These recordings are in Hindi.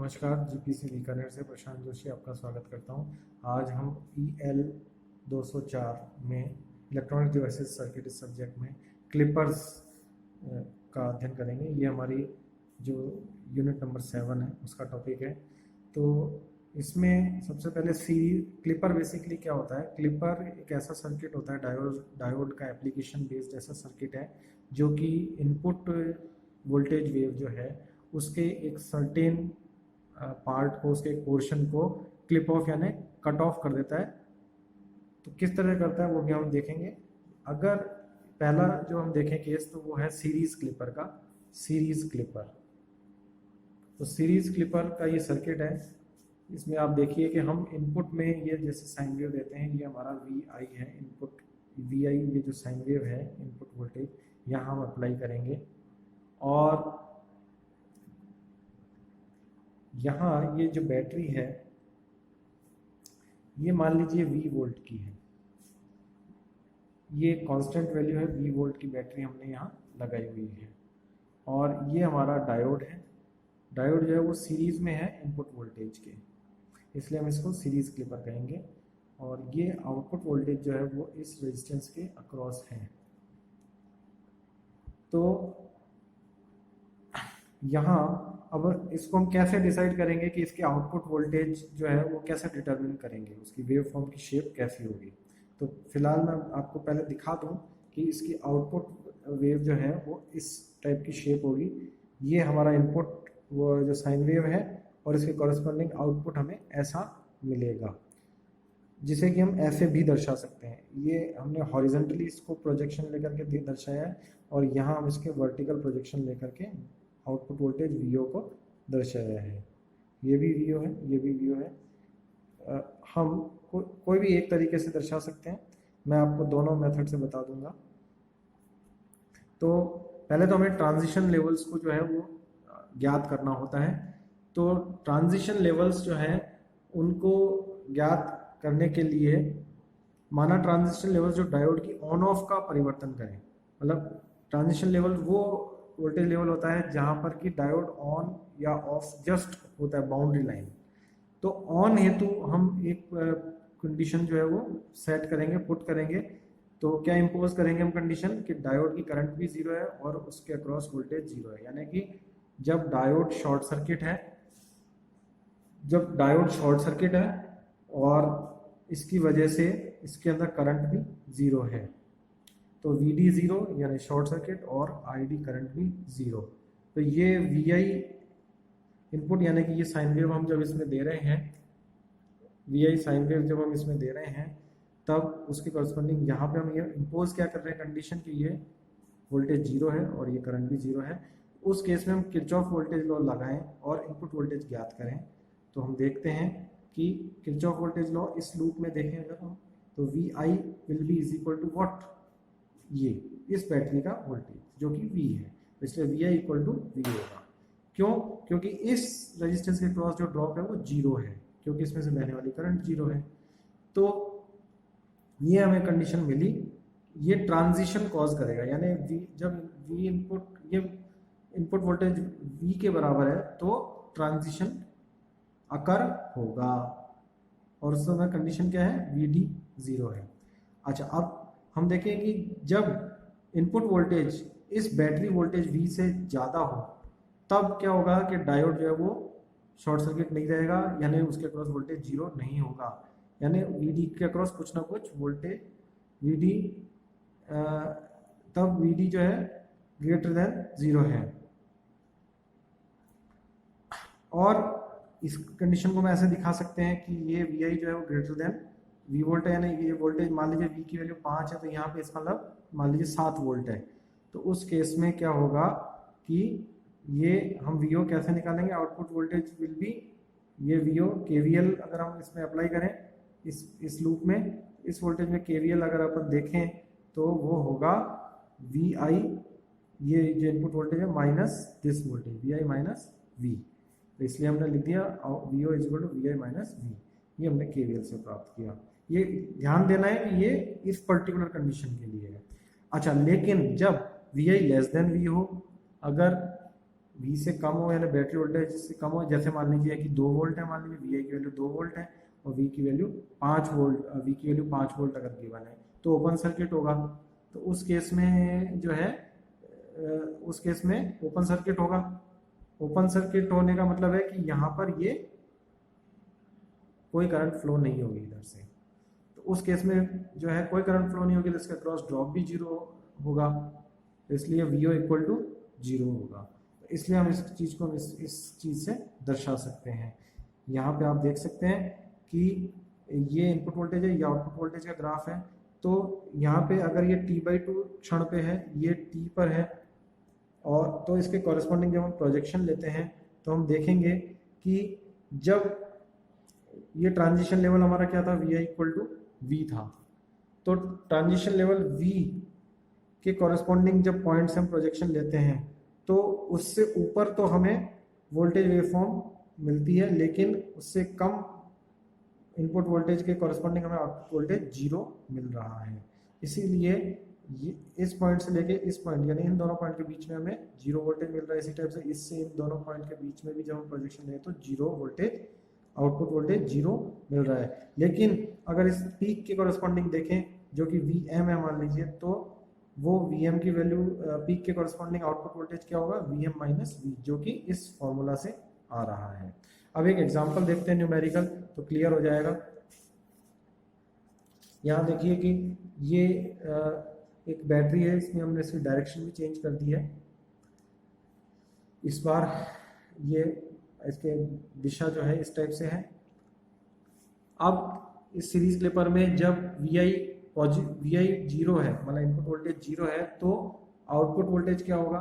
नमस्कार, जीपीसी बीकानेर से प्रशांत जोशी आपका स्वागत करता हूं। आज हम EL 204 में इलेक्ट्रॉनिक डिवाइसेस सर्किट इस सब्जेक्ट में क्लिपर्स का अध्ययन करेंगे। ये हमारी जो यूनिट नंबर 7 है उसका टॉपिक है। तो इसमें सबसे पहले क्लिपर बेसिकली क्या होता है। क्लिपर एक ऐसा सर्किट होता है, डायोड का एप्लीकेशन बेस्ड ऐसा सर्किट है जो कि इनपुट वोल्टेज वेव जो है उसके एक सर्टेन पार्ट को, उसके एक पोर्शन को क्लिप ऑफ यानी कट ऑफ कर देता है। तो किस तरह करता है वो भी हम देखेंगे। अगर पहला जो हम देखें केस तो वो है सीरीज क्लिपर का। सीरीज क्लिपर, तो सीरीज क्लिपर का ये सर्किट है। इसमें आप देखिए कि हम इनपुट में ये जैसे साइन वेव देते हैं, ये हमारा VI है इनपुट। VI ये जो साइन वेव है इनपुट वोल्टेज यहाँ हम अप्लाई करेंगे और यहाँ ये जो बैटरी है ये मान लीजिए V वोल्ट की है। ये कांस्टेंट वैल्यू है, V वोल्ट की बैटरी हमने यहाँ लगाई हुई है। और ये हमारा डायोड है। डायोड जो है वो सीरीज में है इनपुट वोल्टेज के, इसलिए हम इसको सीरीज क्लिपर कहेंगे। और ये आउटपुट वोल्टेज जो है वो इस रेजिस्टेंस के अक्रॉस है। तो यहाँ अब इसको हम कैसे डिसाइड करेंगे कि इसके आउटपुट वोल्टेज जो है वो कैसे डिटरमिन करेंगे, उसकी वेव फॉर्म की शेप कैसी होगी। तो फिलहाल मैं आपको पहले दिखा दूं कि इसकी आउटपुट वेव जो है वो इस टाइप की शेप होगी। ये हमारा इनपुट वो जो साइन वेव है और इसके कॉरेस्पॉन्डिंग आउटपुट हमें ऐसा मिलेगा, जिसे कि हम ऐसे भी दर्शा सकते हैं। ये हमने हॉरिजॉन्टली इसको प्रोजेक्शन लेकर के दर्शाया है और यहाँ हम इसके वर्टिकल प्रोजेक्शन लेकर के आउटपुट वोल्टेज VO को दर्शाया है। ये भी VO है, ये भी VO है। हम कोई भी एक तरीके से दर्शा सकते हैं। मैं आपको दोनों मेथड से बता दूंगा। तो पहले तो हमें ट्रांजिशन लेवल्स को जो है वो ज्ञात करना होता है। तो ट्रांजिशन लेवल्स जो है उनको ज्ञात करने के लिए माना ट्रांजिशन लेवल्स जो डायोड की ऑन ऑफ का परिवर्तन करें। मतलब ट्रांजिशन लेवल वो वोल्टेज लेवल होता है जहां पर कि डायोड ऑन या ऑफ जस्ट होता है, बाउंड्री लाइन। तो ऑन हेतु हम एक कंडीशन जो है वो सेट करेंगे, पुट करेंगे। तो क्या इंपोज करेंगे हम कंडीशन कि डायोड की करंट भी 0 है और उसके अक्रॉस वोल्टेज 0 है। यानी कि जब डायोड शॉर्ट सर्किट है और इसकी वजह से इसके अंदर करंट भी 0 है, तो VD 0 यानी शॉर्ट सर्किट और ID करंट भी 0। तो ये VI इनपुट यानी कि ये साइन वेव हम जब इसमें दे रहे हैं, VI साइन वेव जब हम इसमें दे रहे हैं तब उसके कॉरस्पॉन्डिंग यहाँ पे हम ये इम्पोज क्या कर रहे हैं कंडीशन कि ये वोल्टेज 0 है और ये करंट भी 0 है। उस केस में हम किरचॉफ वोल्टेज लॉ लगाएं और इनपुट वोल्टेज ज्ञात करें। तो हम देखते हैं कि किरचॉफ वोल्टेज लॉ इस लूप में देखें अगर हम, तो VI will be is equal to what, ये इस बैटरी का वोल्टेज जो कि V है, तो इसलिए VI इक्वल टू V होगा। क्यों? क्योंकि इस रेजिस्टेंस के क्रॉस जो ड्रॉप है वो 0 है, क्योंकि इसमें से बहने वाली करंट 0 है। तो ये हमें कंडीशन मिली। ये ट्रांजिशन कॉज करेगा, यानी जब V इनपुट, ये इनपुट वोल्टेज V के बराबर है तो ट्रांजिशन अकर होगा। और उस समय कंडीशन क्या है, VD 0 है। अच्छा, अब हम देखें कि जब इनपुट वोल्टेज इस बैटरी वोल्टेज V से ज़्यादा हो तब क्या होगा कि डायोड जो है वो शॉर्ट सर्किट नहीं रहेगा, यानी उसके अक्रॉस वोल्टेज 0 नहीं होगा। यानी VD के अक्रॉस कुछ ना कुछ वोल्टेज VD, तब VD जो है ग्रेटर देन 0 है। और इस कंडीशन को मैं ऐसे दिखा सकते हैं कि ये VI जो है वो ग्रेटर देन V वोल्ट है, यानी ये वोल्टेज मान लीजिए V की वैल्यू 5 है तो यहाँ पे इसका मतलब मान लीजिए 7 वोल्ट है। तो उस केस में क्या होगा कि ये हम VO कैसे निकालेंगे, आउटपुट वोल्टेज विल बी ये VO KVL अगर हम इसमें अप्लाई करें इस लूप में, इस वोल्टेज में KVL अगर अपन देखें तो वो होगा VI, ये जो इनपुट वोल्टेज है minus this voltage VI minus V। तो इसलिए हमने लिख दिया VO is equal to VI minus V। ये हमने KVL से प्राप्त किया। ये ध्यान देना है कि ये इस पर्टिकुलर कंडीशन के लिए है। अच्छा, लेकिन जब VI लेस देन V हो, अगर V से कम हो यानी बैटरी वोल्टेज से कम हो, जैसे मान लीजिए कि 2 वोल्ट है, मान लीजिए VI की वैल्यू 2 वोल्ट है और V की वैल्यू 5 वोल्ट, V की वैल्यू 5 वोल्ट अगर गिवन है तो ओपन सर्किट होगा। तो उस केस में जो है उस केस में ओपन सर्किट होगा। ओपन सर्किट होने का मतलब है कि यहाँ पर ये कोई करंट फ्लो नहीं होगी इधर से। तो उस केस में जो है कोई करंट फ्लो नहीं होगी तो इसका क्रॉस ड्रॉप भी जीरो होगा, तो इसलिए VO इक्वल टू जीरो होगा। तो इसलिए हम इस चीज़ को इस चीज़ से दर्शा सकते हैं। यहाँ पे आप देख सकते हैं कि ये इनपुट वोल्टेज है, ये आउटपुट वोल्टेज का ग्राफ है। तो यहाँ पे अगर ये T/2 क्षण पे है, ये T पर है, और तो इसके कॉरेस्पॉन्डिंग जब हम प्रोजेक्शन लेते हैं तो हम देखेंगे कि जब ये ट्रांजिशन लेवल हमारा क्या था, VI इक्वल टू V था। तो ट्रांजिशन लेवल V के कॉरेस्पॉन्डिंग जब पॉइंट से हम प्रोजेक्शन लेते हैं तो उससे ऊपर तो हमें वोल्टेज वेवफॉर्म मिलती है, लेकिन उससे कम इनपुट वोल्टेज के कॉरेस्पॉन्डिंग हमें आउटपुट वोल्टेज जीरो मिल रहा है। इसीलिए ये इस पॉइंट से लेके इस पॉइंट यानी इन दोनों पॉइंट के बीच में हमें जीरो वोल्टेज मिल रहा है। इसी टाइप से इससे इन दोनों पॉइंट के बीच में भी जब हम प्रोजेक्शन लें तो zero voltage, output voltage zero मिल रहा है। लेकिन अगर इस पीक के कॉरेस्पॉन्डिंग देखें जो कि VM है मान लीजिए, तो वो VM की वैल्यू पीक के कॉरेस्पॉन्डिंग आउटपुट वोल्टेज क्या होगा, VM माइनस V, जो कि इस फॉर्मूला से आ रहा है। अब एक एग्जांपल देखते हैं न्यूमेरिकल, तो क्लियर हो जाएगा। यहाँ देखिए कि ये एक बैटरी है, इसमें हमने इसकी डायरेक्शन भी चेंज कर दी है। इस बार ये इसके दिशा जो है इस टाइप से है। अब इस सीरीज क्लिपर में जब VI जीरो है, मतलब इनपुट वोल्टेज जीरो है, तो आउटपुट वोल्टेज क्या होगा,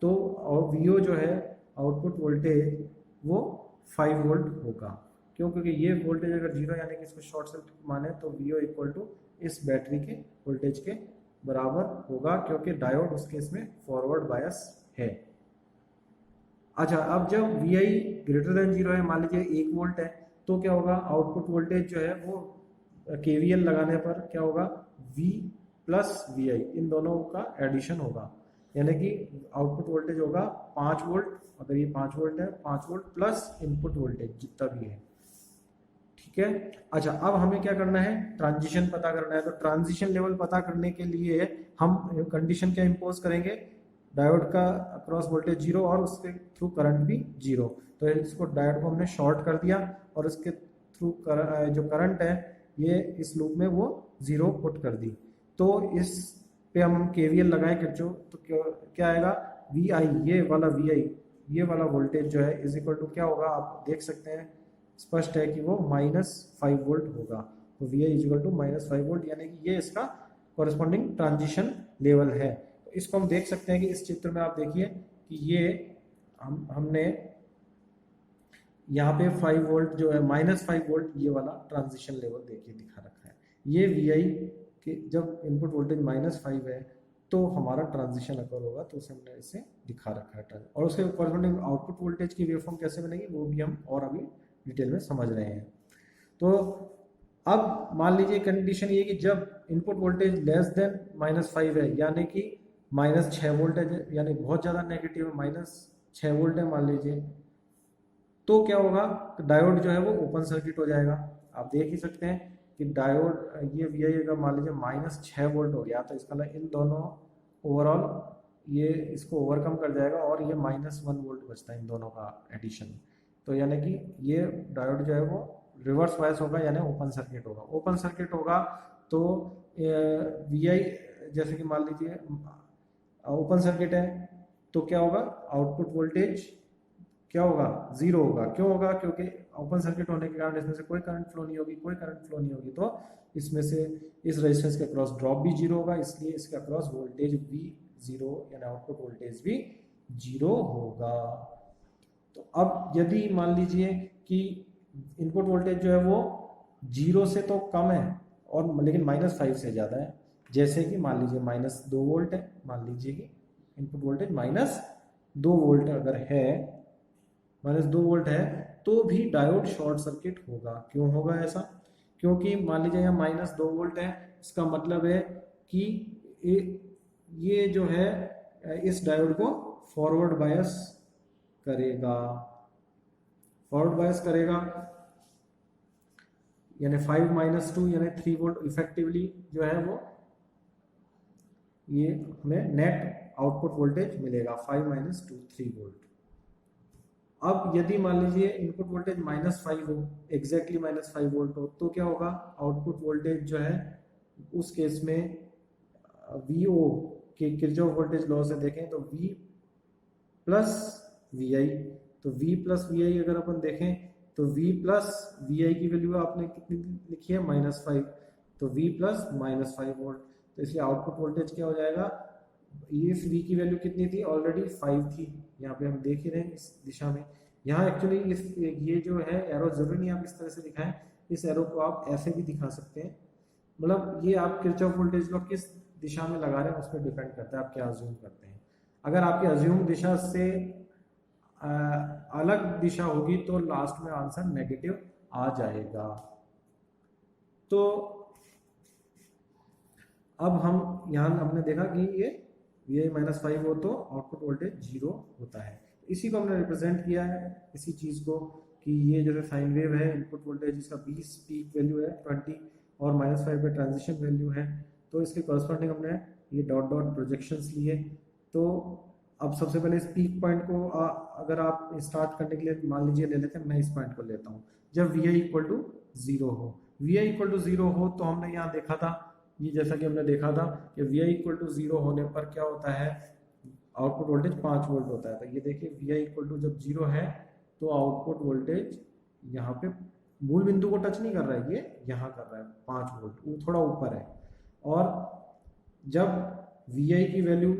तो VO जो है आउटपुट वोल्टेज वो 5 वोल्ट होगा। क्यों, क्योंकि ये वोल्टेज अगर जीरो यानी कि इसको शॉर्ट सर्किट माने तो VO इक्वल टू इस बैटरी के वोल्टेज के बराबर होगा, क्योंकि डायोड उस केस में फॉरवर्ड बायस है। अच्छा, अब जब VI ग्रेटर देन जीरो है, मान लीजिए 1 वोल्ट है, तो क्या होगा, आउटपुट वोल्टेज जो है वो KVL लगाने पर क्या होगा, V प्लस VI इन दोनों का एडिशन होगा, यानी कि आउटपुट वोल्टेज होगा 5 वोल्ट। अगर ये 5 वोल्ट है, 5 वोल्ट प्लस इनपुट वोल्टेज जितना भी है, ठीक है। अच्छा, अब हमें क्या करना है, ट्रांजिशन पता करना है। तो ट्रांजिशन लेवल पता करने के लिए हम कंडीशन क्या इंपोज करेंगे, डायोड का अक्रॉस वोल्टेज जीरो और उसके थ्रू करंट भी जीरो। तो इसको डायोड को हमने शॉर्ट कर दिया और उसके थ्रू जो करंट है ये इस लूप में वो जीरो पुट कर दी। तो इस पे हम KVL लगाएं किरचॉफ, तो क्या आएगा, VI ये वाला VI ये वाला वोल्टेज जो है इज इक्वल टू क्या होगा, आप देख सकते हैं स्पष्ट है कि वो -5 वोल्ट होगा। तो VI is equal to -5 volt, यानी कि ये इसका कॉरेस्पॉन्डिंग ट्रांजिशन लेवल है। तो इसको हम देख सकते हैं कि इस चित्र में आप देखिए कि ये हमने यहाँ पे 5 वोल्ट जो है -5 वोल्ट ये वाला ट्रांजिशन लेवल देखिए दिखा रखा है। ये VI के जब इनपुट वोल्टेज -5 है तो हमारा ट्रांजिशन अकर होगा, तो उसे हमने इसे दिखा रखा है। और उसके कॉरेस्पॉन्डिंग आउटपुट वोल्टेज की वेवफॉर्म कैसे बनेगी वो भी हम और अभी डिटेल में समझ रहे हैं। तो अब मान लीजिए कंडीशन ये कि जब इनपुट वोल्टेज लेस देन -5 है, यानी कि -6 वोल्ट है, यानी बहुत ज़्यादा नेगेटिव है, -6 वोल्ट है मान लीजिए, तो क्या होगा, डायोड जो है वो ओपन सर्किट हो जाएगा। आप देख ही सकते हैं कि डायोड ये VI अगर मान लीजिए -6 वोल्ट हो गया तो इसका मतलब इन दोनों ओवरऑल ये इसको ओवरकम कर जाएगा और ये -1 वोल्ट बचता है इन दोनों का एडिशन। तो यानी कि ये डायोड जो है वो रिवर्स वाइस होगा, यानी ओपन सर्किट होगा। ओपन सर्किट होगा तो VI जैसे कि मान लीजिए ओपन सर्किट है तो क्या होगा, आउटपुट वोल्टेज क्या होगा, जीरो होगा। क्यों होगा, क्योंकि ओपन सर्किट होने के कारण इसमें से कोई करंट फ्लो नहीं होगी, कोई करंट फ्लो नहीं होगी, तो इसमें से इस रेजिस्टेंस के अक्रॉस ड्रॉप भी जीरो होगा, इसलिए इसके अक्रॉस वोल्टेज भी जीरो यानी आउटपुट वोल्टेज भी जीरो होगा। तो अब यदि मान लीजिए कि इनपुट वोल्टेज जो है वो जीरो से तो कम है और लेकिन -5 से ज़्यादा है, जैसे कि मान लीजिए -2 वोल्ट है, मान लीजिए कि इनपुट वोल्टेज -2 वोल्ट अगर है, -2 वोल्ट है, तो भी डायोड शॉर्ट सर्किट होगा। क्यों होगा ऐसा, क्योंकि मान लीजिए यहाँ -2 वोल्ट है, इसका मतलब है कि ये जो है इस डायोड को फॉरवर्ड बायस करेगा। फॉरवर्ड बायस करेगा यानी 5 - 2 यानी 3 वोल्ट इफेक्टिवली जो है वो ये हमें नेट आउटपुट वोल्टेज मिलेगा 5 - 2 3 वोल्ट। अब यदि मान लीजिए इनपुट वोल्टेज -5 हो, एग्जैक्टली -5 वोल्ट हो, तो क्या होगा, आउटपुट वोल्टेज जो है उस केस में वीओ के किरचॉफ वोल्टेज लॉ से देखें तो V प्लस VI, तो V प्लस VI अगर अपन देखें तो V प्लस VI की वैल्यू आपने कितनी लिखी है -5, तो V प्लस -5 वोल्ट, तो इसलिए आउटपुट वोल्टेज क्या हो जाएगा, ये V की वैल्यू कितनी थी, ऑलरेडी 5 थी, यहाँ पे हम देख ही रहे हैं इस दिशा में। यहाँ एक्चुअली इस ये जो है एरो जरूरी नहीं आप इस तरह से दिखाएं, इस एरो को आप ऐसे भी दिखा सकते हैं, मतलब ये आप किरचॉफ वोल्टेज लॉ किस दिशा में लगा रहे हैं उस पर डिपेंड करता है आप क्या अज्यूम करते हैं। अगर आपकी अज्यूम दिशा से अलग दिशा होगी तो लास्ट में आंसर नेगेटिव आ जाएगा। तो अब हम यहाँ हमने देखा कि ये -5 हो तो आउटपुट वोल्टेज 0 होता है। इसी को हमने रिप्रेजेंट किया है इसी चीज़ को कि ये जैसे साइन वेव है, इनपुट वोल्टेज इसका 20 पीक वैल्यू है 20 और -5 पे ट्रांजिशन वैल्यू है, तो इसके कॉरस्पॉन्डिंग हमने ये डॉट डॉट प्रोजेक्शंस लिए। तो अब सबसे पहले इस पीक पॉइंट को अगर आप स्टार्ट करने के लिए मान लीजिए ले लेते हैं, मैं इस पॉइंट को लेता हूँ जब Vi = 0 हो। Vi = 0 हो तो हमने यहाँ देखा था, ये जैसा कि हमने देखा था कि Vi = 0 होने पर क्या होता है, आउटपुट वोल्टेज 5 वोल्ट होता है। तो ये देखिए Vi = जब 0 है तो आउटपुट वोल्टेज यहाँ पे मूल बिंदु को टच नहीं कर रहा है, ये यहाँ कर रहा है 5 वोल्ट, वो थोड़ा ऊपर है। और जब Vi की वैल्यू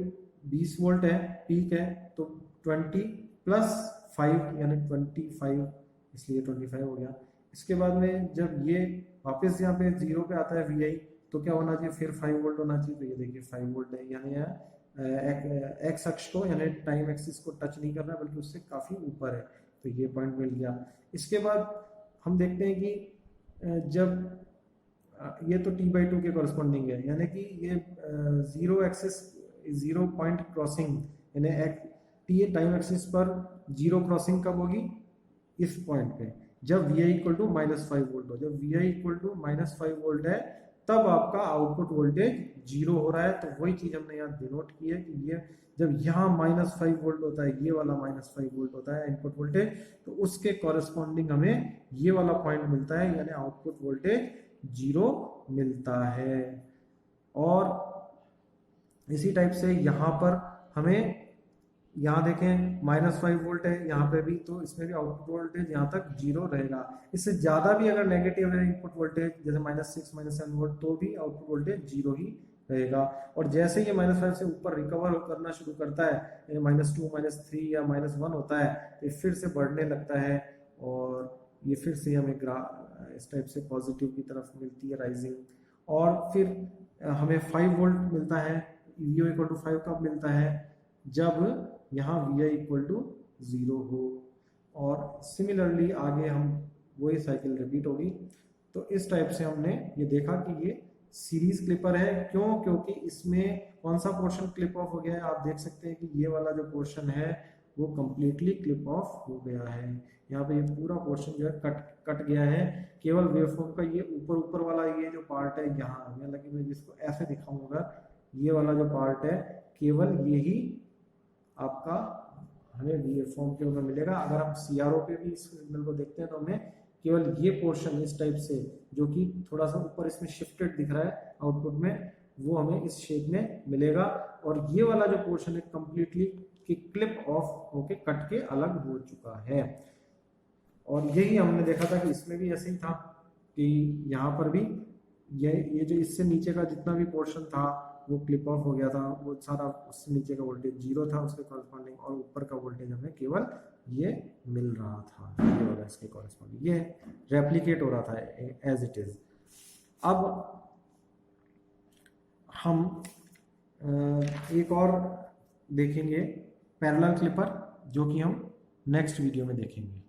20 वोल्ट है, पीक है, तो 20 + 5 यानी 25, इसलिए 25 हो गया। इसके बाद में जब ये वापस यहाँ पे 0 पे आता है Vi, तो क्या होना चाहिए, फिर 5 वोल्ट होना चाहिए। तो ये देखिए 5 वोल्ट है, यानी एक्स अक्ष को यानी टाइम एक्सिस को टच नहीं कर रहा है बल्कि उससे काफ़ी ऊपर है, तो ये पॉइंट मिल गया। इसके बाद हम देखते हैं कि जब ये तो T/2 के कॉरस्पॉन्डिंग है, यानी कि ये 0 एक्सिस 0 पॉइंट क्रॉसिंग, यानी टी टाइम एक्सिस पर 0 क्रॉसिंग कब होगी, इस पॉइंट पे जब Vi = -5 वोल्ट हो। जब Vi = -5 वोल्ट है तब आपका आउटपुट वोल्टेज 0 हो रहा है। तो वही चीज हमने यहाँ डिनोट की है कि ये जब यहाँ -5 वोल्ट होता है, ये वाला -5 वोल्ट होता है इनपुट वोल्टेज, तो उसके कॉरस्पॉन्डिंग हमें ये वाला पॉइंट मिलता है, यानी आउटपुट वोल्टेज 0 मिलता है। और इसी टाइप से यहाँ पर हमें, यहाँ देखें -5 वोल्ट है यहाँ पे भी, तो इसमें भी आउटपुट वोल्टेज यहाँ तक 0 रहेगा। इससे ज़्यादा भी अगर नेगेटिव है इनपुट वोल्टेज, जैसे -6 -7 वोल्ट, तो भी आउटपुट वोल्टेज 0 ही रहेगा। और जैसे ये -5 से ऊपर रिकवर करना शुरू करता है, -2 -3 या -1 होता है, तो फिर से बढ़ने लगता है और ये फिर से हमें इस टाइप से पॉजिटिव की तरफ मिलती है राइजिंग। और फिर हमें 5 वोल्ट मिलता है, Vo = 5 कब मिलता है, जब यहाँ Vi = 0 हो। और सिमिलरली आगे हम वही साइकिल रिपीट होगी। तो इस टाइप से हमने ये देखा कि ये सीरीज क्लिपर है। क्यों? क्योंकि इसमें कौन सा पोर्शन क्लिप ऑफ हो गया है, आप देख सकते हैं कि ये वाला जो पोर्शन है वो कंप्लीटली क्लिप ऑफ हो गया है। यहाँ पे ये पूरा पोर्शन जो है कट गया है। केवल वेवफॉर्म का ये ऊपर वाला ये जो पार्ट है यहाँ, हालांकि मैं जिसको ऐसे दिखाऊंगा, ये वाला जो पार्ट है केवल यही आपका हमें वेवफॉर्म के में मिलेगा। अगर हम CRO पे भी इस सिग्नल को देखते हैं तो हमें केवल ये पोर्शन इस टाइप से, जो कि थोड़ा सा ऊपर इसमें शिफ्टेड दिख रहा है आउटपुट में, वो हमें इस शेप में मिलेगा। और ये वाला जो पोर्शन है कंप्लीटली क्लिप ऑफ होके कट के अलग हो चुका है। और यही हमने देखा था कि इसमें भी ऐसे ही था कि यहाँ पर भी ये जो इससे नीचे का जितना भी पोर्शन था वो क्लिप ऑफ हो गया था, वो सारा उससे नीचे का वोल्टेज 0 था उसके कॉरस्पॉन्डिंग, और ऊपर का वोल्टेज हमें केवल ये मिल रहा था, ये वाला इसके कॉरस्पॉन्डिंग, ये रेप्लिकेट हो रहा था एज इट इज। अब हम एक और देखेंगे पैरेलल क्लिपर, जो कि हम नेक्स्ट वीडियो में देखेंगे।